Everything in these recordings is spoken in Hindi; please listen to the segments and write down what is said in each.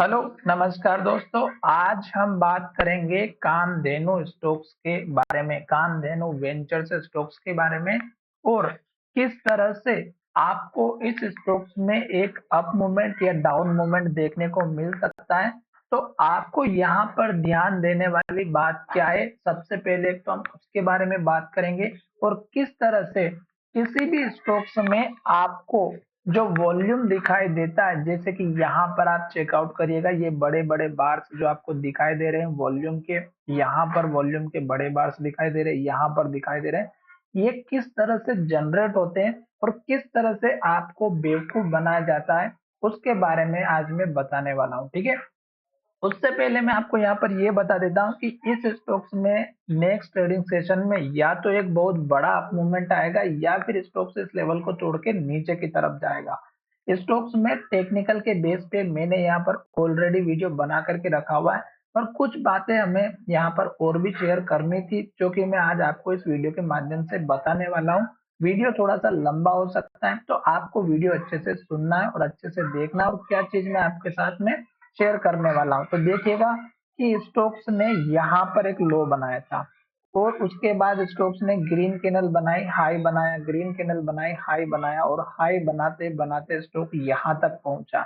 हेलो, नमस्कार दोस्तों। आज हम बात करेंगे कामधेनु स्टॉक्स के बारे में, कामधेनु वेंचर्स स्टॉक्स के बारे में और किस तरह से आपको इस स्टॉक्स में एक अप मूवमेंट या डाउन मूवमेंट देखने को मिल सकता है। तो आपको यहाँ पर ध्यान देने वाली बात क्या है? सबसे पहले तो हम उसके बारे में बात करेंगे और किस तरह से किसी भी स्टॉक्स में आपको जो वॉल्यूम दिखाई देता है, जैसे कि यहाँ पर आप चेकआउट करिएगा, ये बड़े बड़े बार्स जो आपको दिखाई दे रहे हैं वॉल्यूम के, यहाँ पर वॉल्यूम के बड़े बार्स दिखाई दे रहे हैं, यहाँ पर दिखाई दे रहे हैं। ये किस तरह से जनरेट होते हैं और किस तरह से आपको बेवकूफ बनाया जाता है, उसके बारे में आज मैं बताने वाला हूँ। ठीक है, उससे पहले मैं आपको यहाँ पर ये बता देता हूँ कि इस स्टॉक्स में नेक्स्ट ट्रेडिंग सेशन में या तो एक बहुत बड़ा अप मूवमेंट आएगा या फिर स्टॉक्स इस लेवल को तोड़ के नीचे की तरफ जाएगा। स्टॉक्स में टेक्निकल के बेस पे मैंने यहाँ पर ऑलरेडी वीडियो बना करके रखा हुआ है और कुछ बातें हमें यहाँ पर और भी शेयर करनी थी, जो कि मैं आज आपको इस वीडियो के माध्यम से बताने वाला हूँ। वीडियो थोड़ा सा लंबा हो सकता है, तो आपको वीडियो अच्छे से सुनना है और अच्छे से देखना है और क्या चीज मैं आपके साथ में शेयर करने वाला हूं। तो देखिएगा कि स्टोक्स ने यहाँ पर एक लो बनाया था और उसके बाद स्टोक्स ने ग्रीन कैंडल बनाई, हाई बनाया, ग्रीन कैंडल बनाई, हाई बनाया और हाई बनाते बनाते स्टॉक यहाँ तक पहुंचा।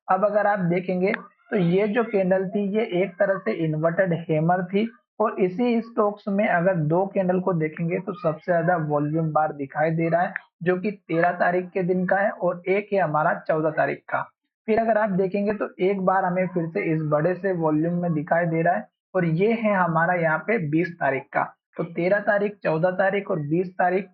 अब अगर आप देखेंगे तो ये जो कैंडल थी ये एक तरह से इन्वर्टेड हैमर थी और इसी स्टॉक्स में अगर दो कैंडल को देखेंगे तो सबसे ज्यादा वॉल्यूम बार दिखाई दे रहा है, जो कि 13 तारीख के दिन का है और एक है हमारा 14 तारीख का। फिर अगर आप देखेंगे तो एक बार हमें फिर से इस बड़े से वॉल्यूम में दिखाई दे रहा है और ये है हमारा यहाँ पे 20 तारीख का। तो 13 तारीख, 14 तारीख और 20 तारीख,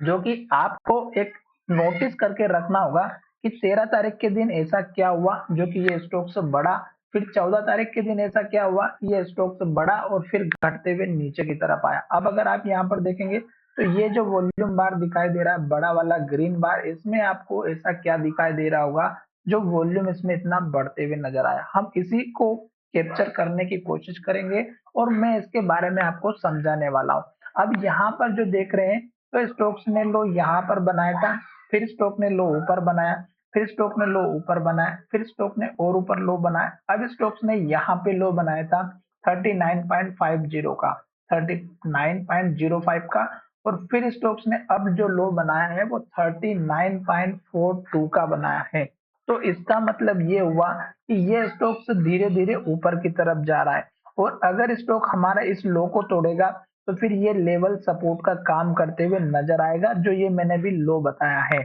जो कि आपको एक नोटिस करके रखना होगा कि 13 तारीख के दिन ऐसा क्या हुआ जो कि ये स्टॉक से बढ़ा, फिर 14 तारीख के दिन ऐसा क्या हुआ ये स्टॉक से बढ़ा और फिर घटते हुए नीचे की तरफ आया। अब अगर आप यहाँ पर देखेंगे तो ये जो वॉल्यूम बार दिखाई दे रहा है बड़ा वाला ग्रीन बार, इसमें आपको ऐसा क्या दिखाई दे रहा होगा जो वॉल्यूम इसमें इतना बढ़ते हुए नजर आया। हम इसी को कैप्चर करने की कोशिश करेंगे और मैं इसके बारे में आपको समझाने वाला हूँ। अब यहाँ पर जो देख रहे हैं तो स्टोक्स ने लो यहाँ पर बनाया था, फिर स्टॉक ने लो ऊपर बनाया, फिर स्टॉक ने लो ऊपर बनाया, फिर स्टॉक ने और ऊपर लो बनाया। अब स्टॉक्स ने यहाँ पे लो बनाया था 39.50 का, 39.05 का और फिर स्टॉक्स ने अब जो लो बनाया है वो 39.42 का बनाया है। तो इसका मतलब ये हुआ कि ये स्टॉक्स धीरे धीरे ऊपर की तरफ जा रहा है और अगर स्टॉक हमारा इस लो को तोड़ेगा तो फिर ये लेवल सपोर्ट का काम करते हुए नजर आएगा, जो ये मैंने भी लो बताया है।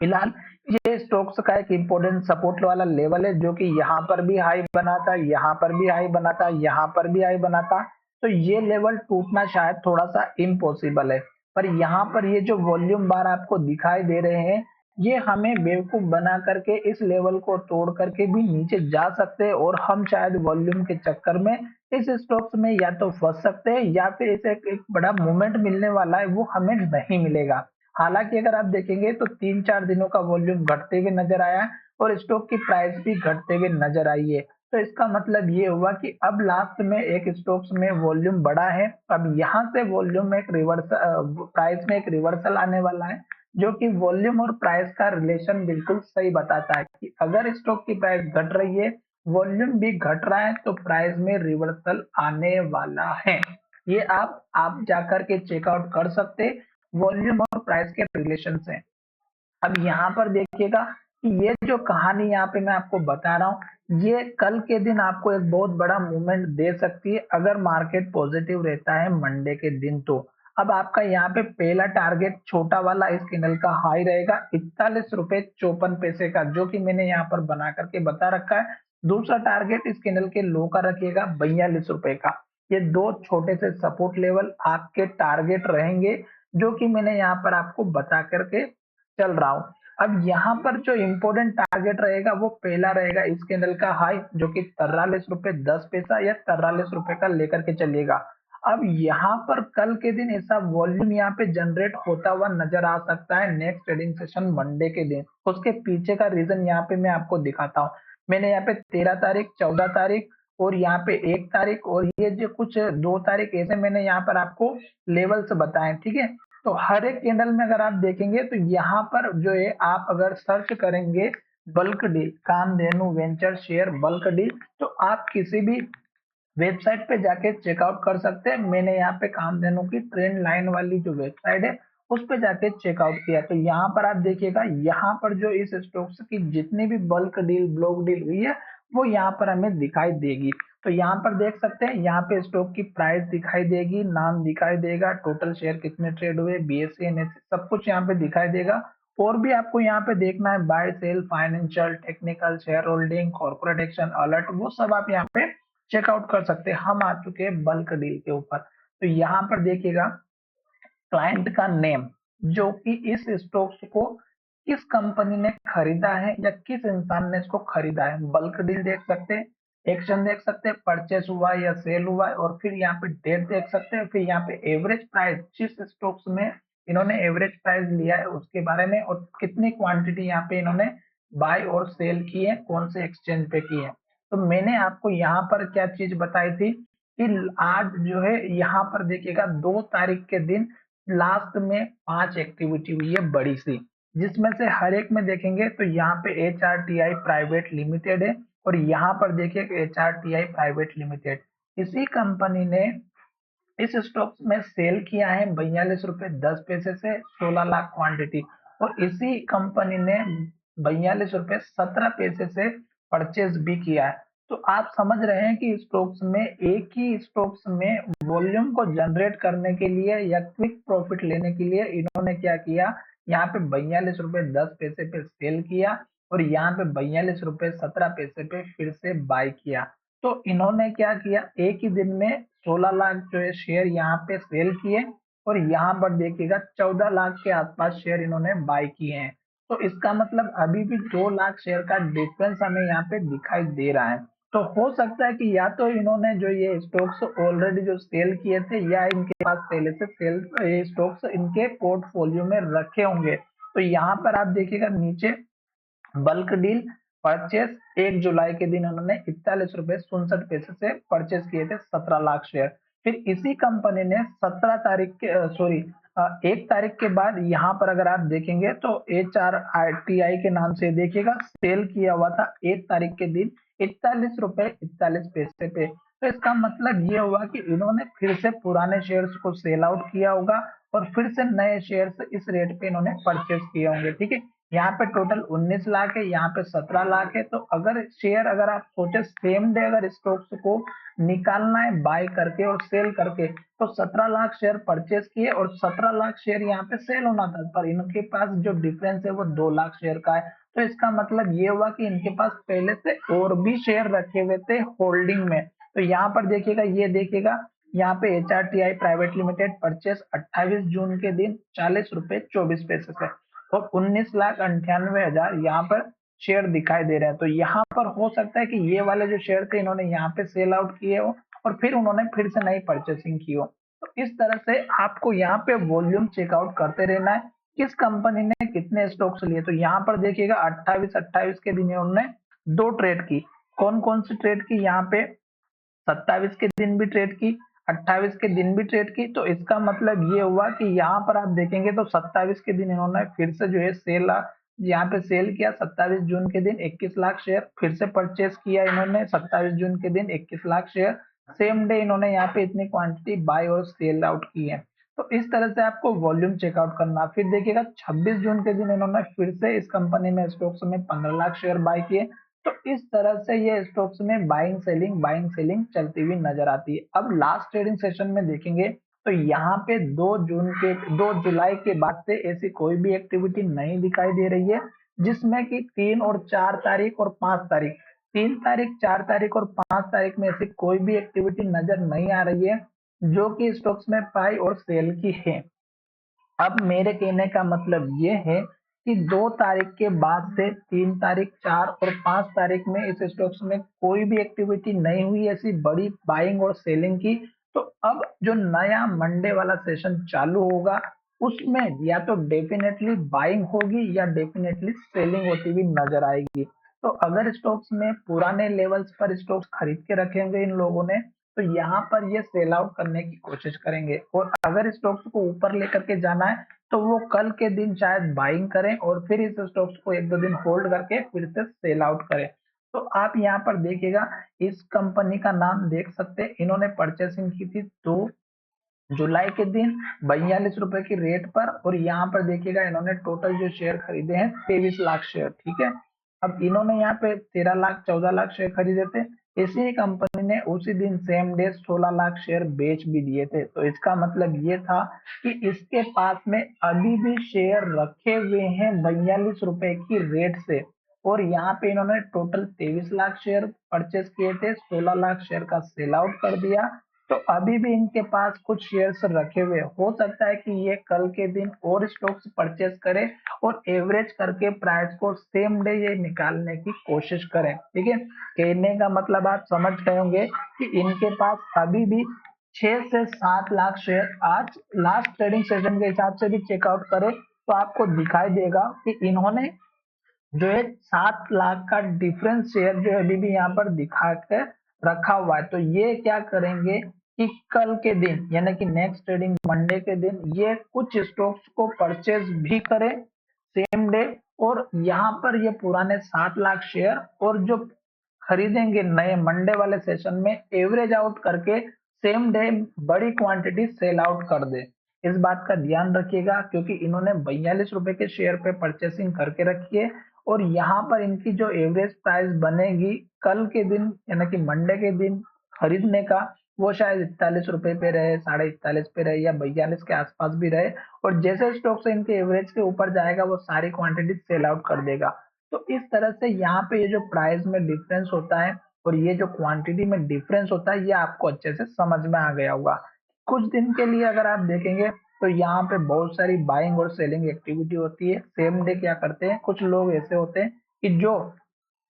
फिलहाल ये स्टॉक्स का एक इम्पोर्टेंट सपोर्ट वाला लेवल है, जो कि यहाँ पर भी हाई बना था, यहाँ पर भी हाई बना था, यहाँ पर भी हाई बना था। तो ये लेवल टूटना शायद थोड़ा सा इम्पॉसिबल है, पर यहाँ पर ये जो वॉल्यूम बार आपको दिखाई दे रहे हैं ये हमें बेवकूफ बना करके इस लेवल को तोड़ करके भी नीचे जा सकते हैं और हम शायद वॉल्यूम के चक्कर में इस स्टॉक्स में या तो फंस सकते हैं या फिर इसे एक बड़ा मूवमेंट मिलने वाला है वो हमें नहीं मिलेगा। हालांकि अगर आप देखेंगे तो 3-4 दिनों का वॉल्यूम घटते हुए नजर आया और स्टॉक की प्राइस भी घटते हुए नजर आई है। तो इसका मतलब ये हुआ कि अब लास्ट में एक स्टॉक्स में वॉल्यूम बढ़ा है, अब यहाँ से वॉल्यूम में एक रिवर्सल, प्राइस में एक रिवर्सल आने वाला है, जो कि वॉल्यूम और प्राइस का रिलेशन बिल्कुल सही बताता है कि अगर स्टॉक की प्राइस घट रही है, वॉल्यूम भी घट रहा है, तो प्राइस में रिवर्सल आने वाला है। ये आप जाकर के चेकआउट कर सकते हैं, वॉल्यूम और प्राइस के रिलेशन से। अब यहाँ पर देखिएगा कि ये जो कहानी यहाँ पे मैं आपको बता रहा हूँ ये कल के दिन आपको एक बहुत बड़ा मूवमेंट दे सकती है अगर मार्केट पॉजिटिव रहता है मंडे के दिन। तो अब आपका यहाँ पे पहला टारगेट छोटा वाला इस कैंडल का हाई रहेगा 41 रुपए 54 पैसे का, जो कि मैंने यहाँ पर बना करके बता रखा है। दूसरा टारगेट इस कैंडल के लो का रखिएगा 42 रुपए का। ये दो छोटे से सपोर्ट लेवल आपके टारगेट रहेंगे, जो कि मैंने यहाँ पर आपको बता करके चल रहा हूँ। अब यहाँ पर जो इम्पोर्टेंट टारगेट रहेगा वो पहला रहेगा इस कैंडल का हाई, जो कि 43 रुपए 10 पैसा या 43 रुपए का लेकर के चलिएगा। अब यहाँ पर कल के दिन ऐसा वॉल्यूम यहाँ पे जनरेट होता हुआ नजर आ सकता है नेक्स्ट ट्रेडिंग सेशन मंडे के दिन। उसके पीछे का रीजन यहाँ पे मैं आपको दिखाता हूँ। मैंने यहाँ पे 13 तारीख, 14 तारीख और यहाँ पे 1 तारीख और ये जो कुछ 2 तारीख ऐसे मैंने यहाँ पर आपको लेवल्स बताए, ठीक है। तो हर एक कैंडल में अगर आप देखेंगे तो यहाँ पर जो है आप अगर सर्च करेंगे bulk deal, Kamdhenu venture share bulk deal. तो आप किसी भी वेबसाइट पे जाके चेकआउट कर सकते हैं। मैंने यहाँ पे कामधेनु की ट्रेंड लाइन वाली जो वेबसाइट है उस पे जाके चेकआउट किया। तो यहाँ पर आप देखिएगा, यहाँ पर जो इस स्टॉक्स की जितनी भी बल्क डील ब्लॉक डील हुई है वो यहाँ पर हमें दिखाई देगी। तो यहाँ पर देख सकते हैं, यहाँ पे स्टॉक की प्राइस दिखाई देगी, नाम दिखाई देगा, टोटल शेयर कितने ट्रेड हुए, बीएससी एनएससी सब कुछ यहाँ पे दिखाई देगा। और भी आपको यहाँ पे देखना है buy sell, financial, technical, share holding, corporate action, alert, वो सब आप यहाँ पे चेकआउट कर सकते हैं। हम आ चुके हैं बल्क डील के ऊपर। तो यहाँ पर देखिएगा क्लाइंट का नेम, जो कि इस स्टॉक्स को किस कंपनी ने खरीदा है या किस इंसान ने इसको खरीदा है। बल्क डील देख सकते हैं, एक्शन देख सकते हैं, परचेस हुआ या सेल हुआ है, और फिर यहाँ पे डेट देख सकते हैं, फिर यहाँ पे एवरेज प्राइस, जिस स्टॉक्स में इन्होंने एवरेज प्राइस लिया है उसके बारे में, और कितनी क्वांटिटी यहाँ पे इन्होंने बाय और सेल की है, कौन से एक्सचेंज पे की है। तो मैंने आपको यहाँ पर क्या चीज बताई थी कि आज जो है यहाँ पर देखिएगा 2 तारीख के दिन लास्ट में 5 एक्टिविटी हुई है बड़ी सी, जिसमें से हर एक में देखेंगे तो यहाँ पे H R T I private limited है, और यहाँ पर देखिए H R T I private limited, इसी कंपनी ने इस स्टॉक में सेल किया है 42 रुपए 10 पैसे से 16 लाख क्वांटिटी, और इसी कंपनी ने 42 रुपए 17 पैसे से परचेज भी किया है। तो आप समझ रहे हैं कि स्टॉक्स में, एक ही स्टॉक्स में वॉल्यूम को जनरेट करने के लिए या क्विक प्रॉफिट लेने के लिए इन्होंने क्या किया, यहाँ पे 42 रुपए 10 पैसे पे सेल किया, और यहाँ पे 42 रुपए 17 पैसे पे फिर से बाय किया। तो इन्होंने क्या किया, एक ही दिन में 16 लाख जो है शेयर यहाँ पे सेल किए, और यहाँ पर देखिएगा 14 लाख के आसपास शेयर इन्होंने बाय किए हैं। तो इसका मतलब अभी भी 2 लाख शेयर का डिफरेंस हमें यहाँ पे दिखाई दे रहा है। तो हो सकता है कि या तो इन्होंने जो ये स्टॉक्स ऑलरेडी जो सेल किए थे, या इनके पास पहले से सेल ये स्टॉक्स इनके पोर्टफोलियो में रखे होंगे। तो यहाँ पर आप देखिएगा नीचे बल्क डील परचेस 1 जुलाई के दिन उन्होंने 41 रुपए 67 पैसे से परचेस किए थे 17 लाख शेयर। फिर इसी कंपनी ने 17 तारीख के 1 तारीख के बाद यहाँ पर अगर आप देखेंगे तो H R I T I के नाम से देखिएगा सेल किया हुआ था 1 तारीख के दिन 41 रुपए 41 पैसे पे। तो इसका मतलब ये हुआ कि इन्होंने फिर से पुराने शेयर्स को सेल आउट किया होगा, और फिर से नए शेयर्स इस रेट पे इन्होंने परचेस किए होंगे। ठीक है, यहाँ पे टोटल 19 लाख है, यहाँ पे 17 लाख है। तो अगर शेयर, अगर आप सोचे सेम डे अगर स्टॉक्स को निकालना है बाय करके और सेल करके, तो 17 लाख शेयर परचेस किए और 17 लाख शेयर यहाँ पे सेल होना था, पर इनके पास जो डिफरेंस है वो 2 लाख शेयर का है। तो इसका मतलब ये हुआ कि इनके पास पहले से और भी शेयर रखे हुए थे होल्डिंग में। तो यहाँ पर देखिएगा, ये देखिएगा यहाँ पे H R T I private limited purchase 28 जून के दिन 40 रुपए 24 पैसे से, और 19 लाख 98 हजार यहाँ पर शेयर दिखाई दे रहे हैं। तो यहाँ पर हो सकता है कि ये वाले जो शेयर थे इन्होंने यहाँ पे सेल आउट किए हो, और फिर उन्होंने फिर से नई परचेसिंग की हो। तो इस तरह से आपको यहाँ पे वॉल्यूम चेकआउट करते रहना है, किस कंपनी ने कितने स्टॉक्स लिए। तो यहाँ पर देखिएगा 28 के दिन उन्होंने 2 ट्रेड की, कौन कौन सी ट्रेड की, यहाँ पे 27 के दिन भी ट्रेड की, 28 के दिन भी ट्रेड की। तो इसका मतलब ये हुआ कि यहाँ पर आप देखेंगे तो 27 के दिन इन्होंने फिर से जो है सेल, यहाँ पे सेल किया 27 जून के दिन 21 लाख शेयर, फिर से परचेस किया इन्होंने 27 जून के दिन 21 लाख शेयर, सेम डे इन्होंने यहाँ पे इतनी क्वांटिटी बाय और सेल आउट की है। तो इस तरह से आपको वॉल्यूम चेकआउट करना। फिर देखिएगा 26 जून के दिन इन्होंने फिर से इस कंपनी में स्टॉक्स में 15 लाख शेयर बाय किए। तो इस तरह से ये स्टॉक्स में बाइंग सेलिंग चलती हुई नजर आती है। अब लास्ट ट्रेडिंग सेशन में देखेंगे तो यहाँ पे 2 जुलाई के बाद से ऐसी कोई भी एक्टिविटी नहीं दिखाई दे रही है, जिसमें कि 3 और 4 तारीख और 5 तारीख, 3 तारीख 4 तारीख और 5 तारीख में ऐसी कोई भी एक्टिविटी नजर नहीं आ रही है जो कि स्टॉक्स में बाय और सेल की है। अब मेरे कहने का मतलब ये है कि 2 तारीख के बाद से 3 तारीख 4 और 5 तारीख में इस स्टॉक्स में कोई भी एक्टिविटी नहीं हुई ऐसी बड़ी बाइंग और सेलिंग की। तो अब जो नया मंडे वाला सेशन चालू होगा उसमें या तो डेफिनेटली बाइंग होगी या डेफिनेटली सेलिंग होती हुई नजर आएगी। तो अगर स्टॉक्स में पुराने लेवल्स पर स्टॉक्स खरीद के रखे होंगे इन लोगों ने, तो यहाँ पर ये सेल आउट करने की कोशिश करेंगे, और अगर स्टॉक्स को ऊपर लेकर के जाना है तो वो कल के दिन शायद बाइंग करें और फिर इस स्टॉक्स को एक दो दिन होल्ड करके फिर से सेल आउट करें। तो आप यहाँ पर देखिएगा, इस कंपनी का नाम देख सकते हैं, इन्होंने परचेसिंग की थी 2 जुलाई के दिन 42 रुपए की रेट पर, और यहाँ पर देखिएगा इन्होंने टोटल जो शेयर खरीदे हैं 23 लाख शेयर, ठीक है। अब इन्होंने यहाँ पे 13 लाख 14 लाख शेयर खरीदे थे, इसी कंपनी ने उसी दिन सेम डे 16 लाख शेयर बेच भी दिए थे। तो इसका मतलब ये था कि इसके पास में अभी भी शेयर रखे हुए हैं 42 रुपए की रेट से, और यहाँ पे इन्होंने टोटल 23 लाख शेयर परचेस किए थे, 16 लाख शेयर का सेल आउट कर दिया। तो अभी भी इनके पास कुछ शेयर्स रखे हुए, हो सकता है कि ये कल के दिन और स्टॉक्स परचेस करें और एवरेज करके प्राइस को सेम डे ये निकालने की कोशिश करें, ठीक है। कहने का मतलब आप समझ गए होंगे कि इनके पास अभी भी 6 से 7 लाख शेयर, आज लास्ट ट्रेडिंग सेशन के हिसाब से भी चेकआउट करें तो आपको दिखाई देगा कि इन्होंने जो है 7 लाख का डिफरेंस शेयर जो है अभी भी यहाँ पर दिखा के रखा हुआ है। तो ये क्या करेंगे कि कल के दिन यानी कि नेक्स्ट ट्रेडिंग मंडे के दिन ये कुछ स्टॉक्स को परचेज भी करें सेम डे, और यहाँ पर ये पुराने 7 लाख शेयर और जो खरीदेंगे नए मंडे वाले सेशन में एवरेज आउट करके सेम डे बड़ी क्वांटिटी सेल आउट कर दे। इस बात का ध्यान रखिएगा, क्योंकि इन्होंने 42 रुपए के शेयर पे परचेसिंग करके रखी है, और यहाँ पर इनकी जो एवरेज प्राइस बनेगी कल के दिन यानी कि मंडे के दिन खरीदने का, वो शायद 41 रुपए पे रहे, 41.5 पे रहे, या 42 के आसपास भी रहे, और जैसे स्टॉक से इनके एवरेज के ऊपर जाएगा वो सारी क्वांटिटी सेल आउट कर देगा। तो इस तरह से यहाँ पे ये जो प्राइस में डिफरेंस होता है और ये जो क्वांटिटी में डिफरेंस होता है, ये आपको अच्छे से समझ में आ गया होगा। कुछ दिन के लिए अगर आप देखेंगे तो यहाँ पे बहुत सारी बाइंग और सेलिंग एक्टिविटी होती है। सेम डे क्या करते हैं, कुछ लोग ऐसे होते हैं कि जो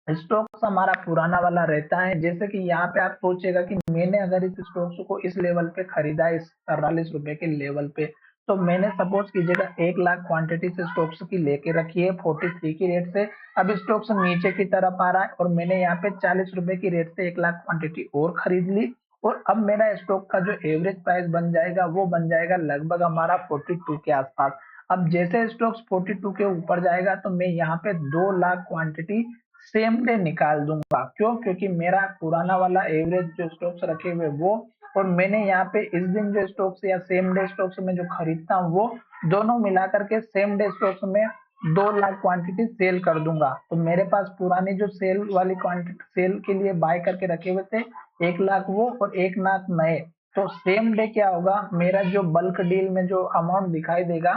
स्टॉक्स हमारा पुराना वाला रहता है, जैसे कि यहाँ पे आप सोचेगा कि मैंने अगर इस स्टॉक्स को इस लेवल पे खरीदा है, इस 44 रुपए के लेवल पे, तो मैंने सपोज कीजिएगा 1 लाख क्वांटिटी से स्टॉक्स की लेके रखी है 43 की रेट से। अब स्टॉक्स नीचे की तरफ आ रहा है और मैंने यहाँ पे 40 रुपए की रेट से 1 लाख क्वांटिटी और खरीद ली, और अब मेरा स्टॉक का जो एवरेज प्राइस बन जाएगा वो बन जाएगा लगभग हमारा 42 के आसपास। अब जैसे स्टॉक्स 42 के ऊपर जाएगा तो मैं यहाँ पे 2 लाख क्वांटिटी सेम डे निकाल दूंगा। क्यों? क्योंकि मेरा पुराना वाला एवरेज जो स्टॉक्स रखे हुए वो, और मैंने यहाँ पे इस दिन जो स्टॉक्स या सेम डे स्टॉक्स में जो खरीदता हूँ वो दोनों मिला करके सेम डे स्टॉक्स में 2 लाख क्वांटिटी सेल कर दूंगा। तो मेरे पास पुरानी जो सेल वाली क्वांटिटी सेल के लिए बाय करके रखे हुए थे 1 लाख वो और 1 लाख नए, तो सेम डे क्या होगा, मेरा जो बल्क डील में जो अमाउंट दिखाई देगा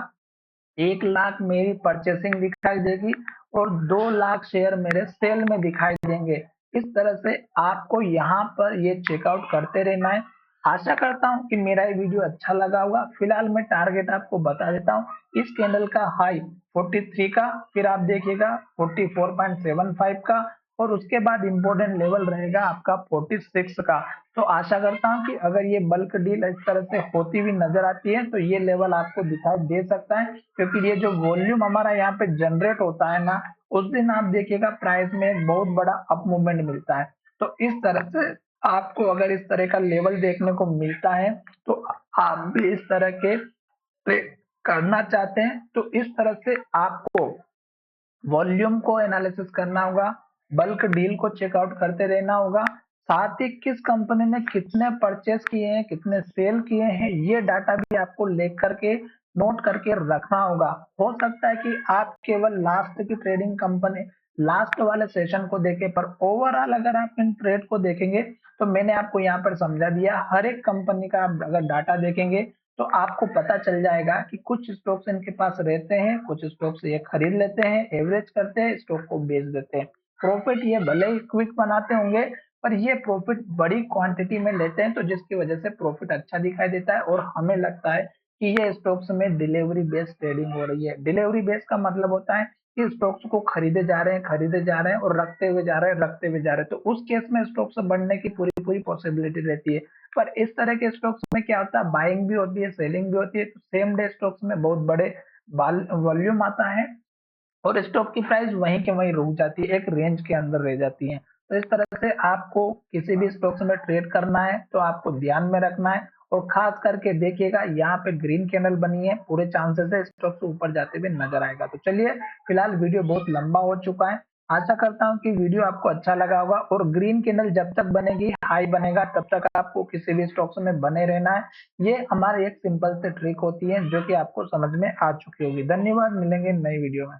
1 लाख मेरी परचेसिंग दिखाई देगी और 2 लाख शेयर मेरे सेल में दिखाई देंगे। इस तरह से आपको यहाँ पर ये चेकआउट करते रहना है। आशा करता हूँ कि मेरा ये वीडियो अच्छा लगा होगा। फिलहाल मैं टारगेट आपको बता देता हूँ, इस कैंडल का हाई 43 का, फिर आप देखिएगा 44.75 का, और उसके बाद इंपॉर्टेंट लेवल रहेगा आपका 46 का। तो आशा करता हूँ कि अगर ये बल्क डील इस तरह से होती हुई नजर आती है तो ये लेवल आपको दिखाई दे सकता है, क्योंकि ये जो वॉल्यूम हमारा यहाँ पे जनरेट होता है ना, उस दिन आप देखिएगा प्राइस में एक बहुत बड़ा अप मूवमेंट मिलता है। तो इस तरह से आपको अगर इस तरह का लेवल देखने को मिलता है तो आप भी इस तरह के ट्रेड करना चाहते हैं, तो इस तरह से आपको वॉल्यूम को एनालिसिस करना होगा, बल्क डील को चेकआउट करते रहना होगा, साथ ही किस कंपनी ने कितने परचेस किए हैं, कितने सेल किए हैं, ये डाटा भी आपको लेकर करके नोट करके रखना होगा। हो सकता है कि आप केवल लास्ट की ट्रेडिंग कंपनी लास्ट वाले सेशन को देखें, पर ओवरऑल अगर आप इन ट्रेड को देखेंगे तो मैंने आपको यहाँ पर समझा दिया, हर एक कंपनी का आप अगर डाटा देखेंगे तो आपको पता चल जाएगा कि कुछ स्टॉक्स इनके पास रहते हैं, कुछ स्टॉक्स ये खरीद लेते हैं, एवरेज करते हैं, स्टॉक को बेच देते हैं। प्रॉफिट ये भले ही क्विक बनाते होंगे, पर ये प्रॉफिट बड़ी क्वांटिटी में लेते हैं, तो जिसकी वजह से प्रॉफिट अच्छा दिखाई देता है और हमें लगता है कि ये स्टॉक्स में डिलीवरी बेस्ड ट्रेडिंग हो रही है। डिलीवरी बेस्ड का मतलब होता है कि स्टॉक्स को खरीदे जा रहे हैं, खरीदे जा रहे हैं और रखते हुए जा रहे हैं, रखते हुए जा रहे हैं, तो उस केस में स्टॉक्स बढ़ने की पूरी पूरी पॉसिबिलिटी रहती है। पर इस तरह के स्टॉक्स में क्या होता है, बाइंग भी होती है, सेलिंग भी होती है, तो सेम डे स्टॉक्स में बहुत बड़े वॉल्यूम आता है और स्टॉक की प्राइस वहीं के वहीं रुक जाती है, एक रेंज के अंदर रह जाती है। तो इस तरह से आपको किसी भी स्टॉक्स में ट्रेड करना है तो आपको ध्यान में रखना है, और खास करके देखिएगा यहाँ पे ग्रीन कैंडल बनी है, पूरे चांसेस है स्टॉक्स ऊपर जाते हुए नजर आएगा। तो चलिए, फिलहाल वीडियो बहुत लंबा हो चुका है, आशा करता हूँ कि वीडियो आपको अच्छा लगा होगा। और ग्रीन कैंडल जब तक बनेगी, हाई बनेगा, तब तक आपको किसी भी स्टॉक्स में बने रहना है। ये हमारी एक सिंपल से ट्रिक होती है जो कि आपको समझ में आ चुकी होगी। धन्यवाद, मिलेंगे नई वीडियो में।